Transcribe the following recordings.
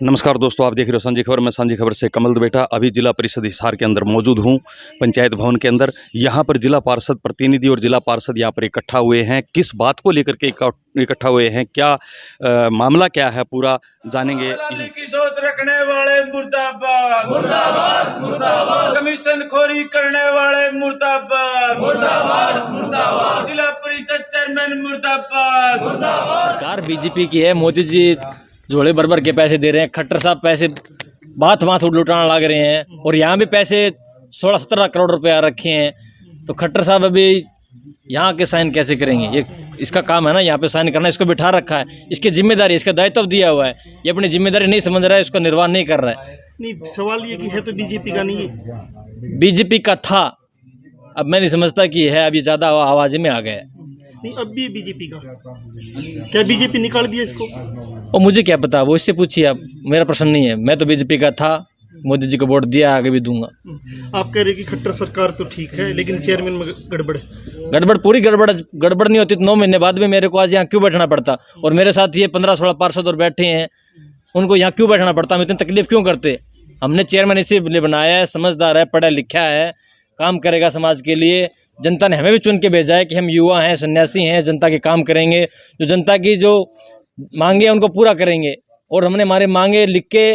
नमस्कार दोस्तों, आप देख रहे हो सांझी खबर। मैं सांझी खबर से कमल दुबेटा अभी जिला परिषद हिसार के अंदर मौजूद हूं, पंचायत भवन के अंदर। यहां पर जिला पार्षद प्रतिनिधि और जिला पार्षद यहां पर इकट्ठा हुए हैं। किस बात को लेकर के इकट्ठा हुए हैं, क्या मामला क्या है, पूरा जानेंगे। की सोच रखने वाले मुर्दाबाद मुर्दाबाद मुर्दाबाद, कमीशन खोरी करने वाले मुर्दाबाद मुर्दाबाद मुर्दाबाद, जिला परिषद चेयरमैन मुर्दाबाद मुर्दाबाद। सरकार बीजेपी की है। मोदी जी झोले भर भर के पैसे दे रहे हैं। खट्टर साहब पैसे बात लुटाना लग रहे हैं और यहाँ भी पैसे 16-17 करोड़ रुपया रखे हैं। तो खट्टर साहब अभी यहाँ के साइन कैसे करेंगे? ये इसका काम है ना, यहाँ पे साइन करना। इसको बिठा रखा है, इसकी जिम्मेदारी, इसका दायित्व दिया हुआ है। ये अपनी जिम्मेदारी नहीं समझ रहा है, इसको निर्वाह नहीं कर रहा है। नहीं, सवाल ये कि है तो बीजेपी का नहीं है। बीजेपी का था, अब मैं नहीं समझता कि है। अभी ज़्यादा आवाज़ में आ गया है। नहीं, अब भी बीजेपी का। क्या बीजेपी निकाल दिया इसको? और मुझे क्या पता, वो इससे पूछिए आप, मेरा प्रश्न नहीं है। मैं तो बीजेपी का था, मोदी जी को वोट दिया, आगे भी दूंगा। आप कह रहे कि खट्टर सरकार तो ठीक है, लेकिन चेयरमैन में गड़बड़ पूरी गड़बड़ नहीं होती तो 9 महीने बाद में मेरे को आज यहाँ क्यों बैठना पड़ता? और मेरे साथ ये 15-16 पार्षद और बैठे हैं, उनको यहाँ क्यों बैठना पड़ता? हम इतनी तकलीफ क्यों करते? हमने चेयरमैन इसीलिए बनाया है, समझदार है, पढ़ा लिखा है, काम करेगा समाज के लिए। जनता ने हमें भी चुन के भेजा है कि हम युवा हैं, सन्यासी हैं, जनता के काम करेंगे, जो जनता की जो मांगे उनको पूरा करेंगे। और हमने हमारे मांगे लिख के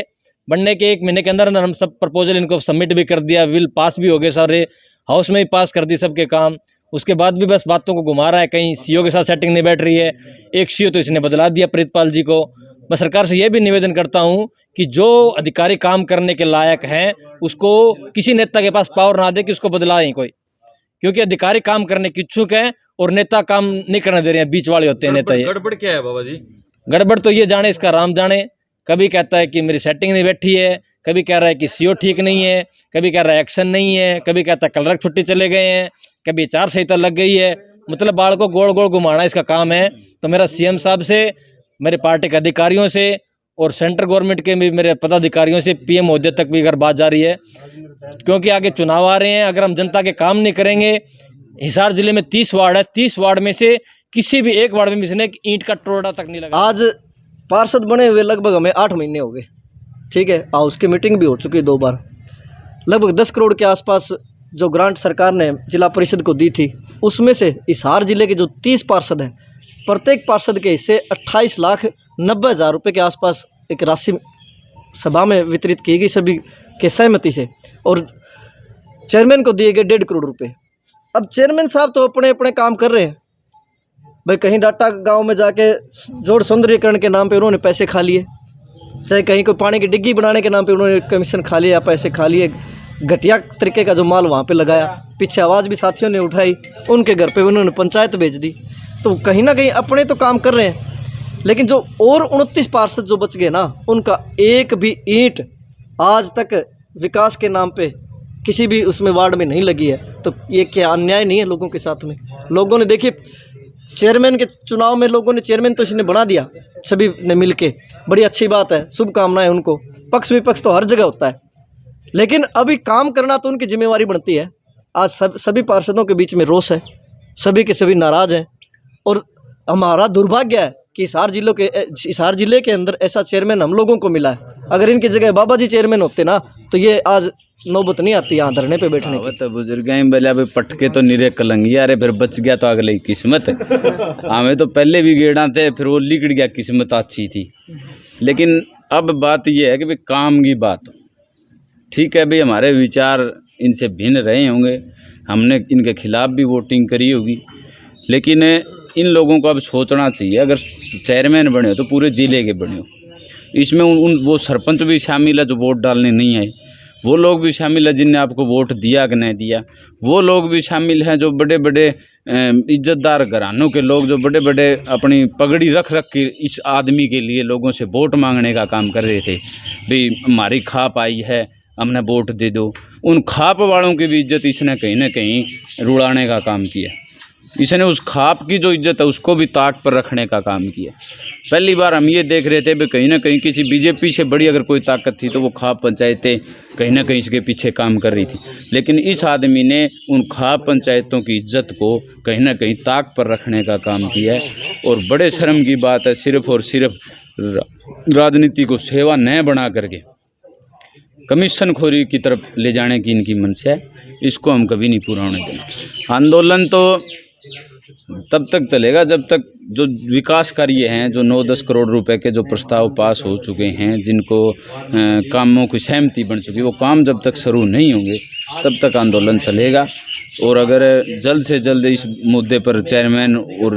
बनने के 1 महीने के अंदर अंदर हम सब प्रपोजल इनको सबमिट भी कर दिया। बिल पास भी हो गए, सारे हाउस में ही पास कर दी सबके काम। उसके बाद भी बस बातों को घुमा रहा है, कहीं सीओ के साथ सेटिंग नहीं बैठ रही है। एक सीओ तो इसने बदला दिया प्रीतपाल जी को। मैं सरकार से ये भी निवेदन करता हूँ कि जो अधिकारी काम करने के लायक हैं उसको किसी नेता के पास पावर ना दे कि उसको बदलाएं कोई, क्योंकि अधिकारी काम करने के इच्छुक हैं और नेता काम नहीं करने दे रहे हैं। बीच वाले होते हैं नेता। ये गड़बड़ क्या है बाबा जी? गड़बड़ तो ये जाने, इसका राम जाने। कभी कहता है कि मेरी सेटिंग नहीं बैठी है, कभी कह रहा है कि सीओ ठीक नहीं है, कभी कह रहा है एक्शन नहीं है, कभी कहता है कलरक छुट्टी चले गए हैं, कभी आचार संहिता लग गई है। मतलब बाल को गोल गोल घुमाना इसका काम है। तो मेरा सीएम साहब से, मेरे पार्टी के अधिकारियों से और सेंट्रल गवर्नमेंट के भी मेरे पदाधिकारियों से, पीएम महोदय तक भी अगर बात जारी है, क्योंकि आगे चुनाव आ रहे हैं। अगर हम जनता के काम नहीं करेंगे, हिसार जिले में 30 वार्ड है, 30 वार्ड में से किसी भी एक वार्ड में इसने ईंट का टोड़ा तक नहीं लगा। आज पार्षद बने हुए लगभग हमें 8 महीने हो गए, ठीक है। हाउस की मीटिंग भी हो चुकी है 2 बार। लगभग 10 करोड़ के आसपास जो ग्रांट सरकार ने जिला परिषद को दी थी, उसमें से हिसार जिले के जो 30 पार्षद हैं, प्रत्येक पार्षद के हिस्से 28,90,000 रुपये के आसपास एक राशि सभा में वितरित की गई सभी के सहमति से, और चेयरमैन को दिए गए 1.5 करोड़ रुपये। अब चेयरमैन साहब तो अपने अपने काम कर रहे हैं भाई। कहीं डाटा गांव में जाके जोड़ सौंदर्यीकरण के नाम पे उन्होंने पैसे खा लिए, चाहे कहीं कोई पानी की डिग्गी बनाने के नाम पे उन्होंने कमीशन खा लिया, पैसे खा लिए। घटिया तरीके का जो माल वहाँ पे लगाया, पीछे आवाज़ भी साथियों ने उठाई, उनके घर पे उन्होंने पंचायत भेज दी। तो कहीं ना कहीं अपने तो काम कर रहे हैं, लेकिन जो और 29 पार्षद जो बच गए ना, उनका एक भी ईंट आज तक विकास के नाम पे किसी भी उसमें वार्ड में नहीं लगी है। तो ये क्या अन्याय नहीं है लोगों के साथ में? लोगों ने देखिए, चेयरमैन के चुनाव में लोगों ने चेयरमैन तो इसने बना दिया, सभी ने मिलके, बड़ी अच्छी बात है, शुभकामनाएं उनको। पक्ष विपक्ष तो हर जगह होता है, लेकिन अभी काम करना तो उनकी जिम्मेवारी बनती है। आज सभी पार्षदों के बीच में रोष है, सभी के सभी नाराज हैं। और हमारा दुर्भाग्य है कि हिसार जिले के अंदर ऐसा चेयरमैन हम लोगों को मिला है। अगर इनकी जगह बाबा जी चेयरमैन होते ना, तो ये आज नौबत नहीं आती यहाँ धरने पे बैठने की। तो बुजुर्ग बोले अभी पटके तो निरे कलंगिया रे, फिर बच गया तो अगले किस्मत। हमें तो पहले भी गेड़ा थे, फिर वो लिकड़ गया, किस्मत अच्छी थी। लेकिन अब बात ये है कि भाई काम की बात, ठीक है भाई, हमारे विचार इनसे भिन्न रहे होंगे, हमने इनके खिलाफ भी वोटिंग करी होगी, लेकिन इन लोगों को अब सोचना चाहिए। अगर चेयरमैन बने हो तो पूरे ज़िले के बने हो। इसमें वो सरपंच भी शामिल है जो वोट डालने नहीं आए, वो लोग भी शामिल है जिनने आपको वोट दिया कि नहीं दिया, वो लोग भी शामिल हैं जो बड़े बड़े इज्जतदार घरानों के लोग, जो बड़े बड़े अपनी पगड़ी रख के इस आदमी के लिए लोगों से वोट मांगने का काम कर रहे थे। भाई हमारी खाप आई है, हमने वोट दे दो। उन खाप वालों की भी इज्जत इसने कहीं ना कहीं रुलाने का काम किया। इसने उस खाप की जो इज्जत है उसको भी ताक पर रखने का काम किया। पहली बार हम ये देख रहे थे कि कहीं ना कहीं किसी बीजेपी से बड़ी अगर कोई ताकत थी तो वो खाप पंचायतें कहीं ना कहीं इसके पीछे काम कर रही थी, लेकिन इस आदमी ने उन खाप पंचायतों की इज्जत को कहीं ना कहीं ताक पर रखने का काम किया है। और बड़े शर्म की बात है, सिर्फ और सिर्फ राजनीति को सेवा न बना करके कमीशन खोरी की तरफ ले जाने की इनकी मंशा है, इसको हम कभी नहीं पूरा होने देंगे। आंदोलन तो तब तक चलेगा जब तक जो विकास कार्य हैं, जो 9-10 करोड़ रुपए के जो प्रस्ताव पास हो चुके हैं, जिनको कामों की सहमति बन चुकी है, वो काम जब तक शुरू नहीं होंगे तब तक आंदोलन चलेगा। और अगर जल्द से जल्द इस मुद्दे पर चेयरमैन और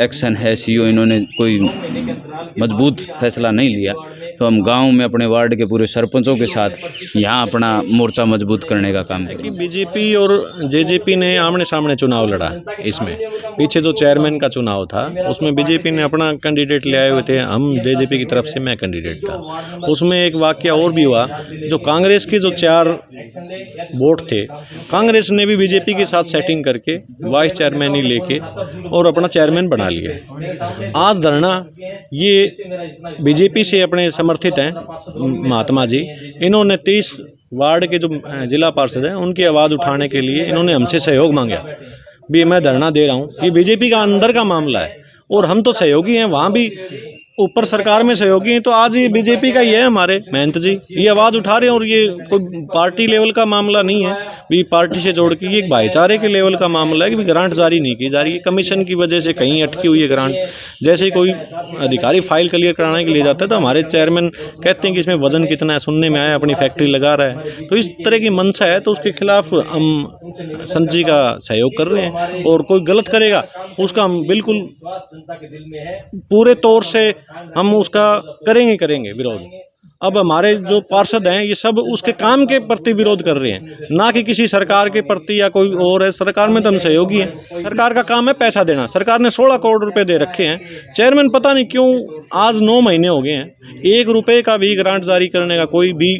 एक्शन है सीईओ इन्होंने कोई मजबूत फैसला नहीं लिया तो हम गांव में अपने वार्ड के पूरे सरपंचों के साथ यहाँ अपना मोर्चा मजबूत करने का काम करेंगे। बीजेपी और जेजेपी ने आमने सामने चुनाव लड़ा। इसमें पीछे जो चेयरमैन का चुनाव था उसमें बीजेपी ने अपना कैंडिडेट ले आए हुए थे, हम जेजेपी की तरफ से मैं कैंडिडेट था। उसमें एक वाकया और भी हुआ, जो कांग्रेस के जो 4 वोट थे, कांग्रेस ने भी बीजेपी के साथ सेटिंग करके वाइस चेयरमैन ही लेके और अपना चेयरमैन बना लिया। आज धरना ये बीजेपी से अपने समर्थित हैं महात्मा जी, इन्होंने 30 वार्ड के जो जिला पार्षद हैं उनकी आवाज़ उठाने के लिए इन्होंने हमसे सहयोग मांगा। भी मैं धरना दे रहा हूँ, ये बीजेपी का अंदर का मामला है और हम तो सहयोगी हैं, वहाँ भी ऊपर सरकार में सहयोगी हैं। तो आज ये बीजेपी का ही है हमारे महंत जी, ये आवाज़ उठा रहे हैं और ये कोई पार्टी लेवल का मामला नहीं है भी पार्टी से जोड़ के, ये एक भाईचारे के लेवल का मामला है कि ग्रांट जारी नहीं की जा रही है। कमीशन की वजह से कहीं अटकी हुई है ग्रांट। जैसे ही कोई अधिकारी फाइल क्लियर कराने के लिए जाता है तो हमारे चेयरमैन कहते हैं कि इसमें वजन कितना है, सुनने में आया अपनी फैक्ट्री लगा रहा है। तो इस तरह की मंशा है तो उसके खिलाफ हम संत जी का सहयोग कर रहे हैं और कोई गलत करेगा उसका हम बिल्कुल पूरे तौर से हम उसका करेंगे विरोध। अब हमारे जो पार्षद हैं ये सब उसके काम के प्रति विरोध कर रहे हैं, ना कि किसी सरकार के प्रति या कोई और है। सरकार में तो हम सहयोगी हैं, सरकार का काम है पैसा देना। सरकार ने 16 करोड़ रुपए दे रखे हैं, चेयरमैन पता नहीं क्यों आज 9 महीने हो गए हैं 1 रुपये का भी ग्रांट जारी करने का कोई भी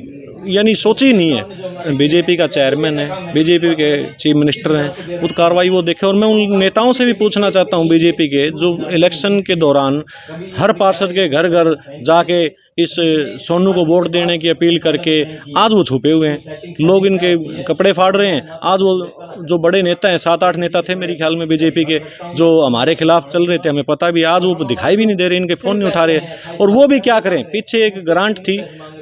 यानी सोच ही नहीं है। बीजेपी का चेयरमैन है, बीजेपी के चीफ मिनिस्टर हैं, खुद कार्रवाई वो देखे। और मैं उन नेताओं से भी पूछना चाहता हूँ बीजेपी के, जो इलेक्शन के दौरान हर पार्षद के घर घर जाके इस सोनू को वोट देने की अपील करके आज वो छुपे हुए हैं, लोग इनके कपड़े फाड़ रहे हैं। आज वो जो बड़े नेता हैं, 7-8 नेता थे मेरे ख्याल में बीजेपी के, जो हमारे खिलाफ चल रहे थे, हमें पता भी, आज वो दिखाई भी नहीं दे रहे, इनके फ़ोन नहीं उठा रहे। और वो भी क्या करें, पीछे एक ग्रांट थी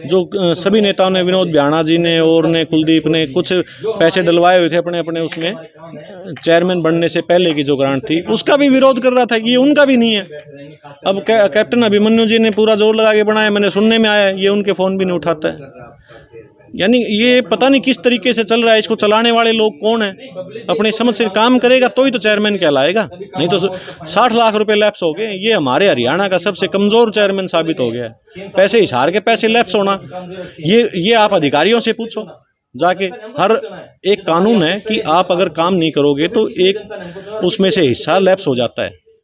जो सभी नेताओं ने, विनोद बियाणा जी ने और ने कुलदीप ने कुछ पैसे डलवाए हुए थे अपने अपने उसमें, चेयरमैन बनने से पहले की जो ग्रांट थी उसका भी विरोध कर रहा था, ये उनका भी नहीं है। अब कैप्टन अभिमन्यु जी ने पूरा जोर लगा के बनाया, मैंने सुनने में आया ये उनके फ़ोन भी नहीं उठाता है। यानी ये पता नहीं किस तरीके से चल रहा है, इसको चलाने वाले लोग कौन हैं। अपनी समझ से काम करेगा तो ही तो चेयरमैन कहलाएगा, नहीं तो 60 लाख रुपए लैप्स हो गए। ये हमारे हरियाणा का सबसे कमज़ोर चेयरमैन साबित हो गया है। पैसे हिसार के पैसे लैप्स होना, ये आप अधिकारियों से पूछो जाके। हर एक कानून है कि आप अगर काम नहीं करोगे तो एक उसमें से हिस्सा लैप्स हो जाता है।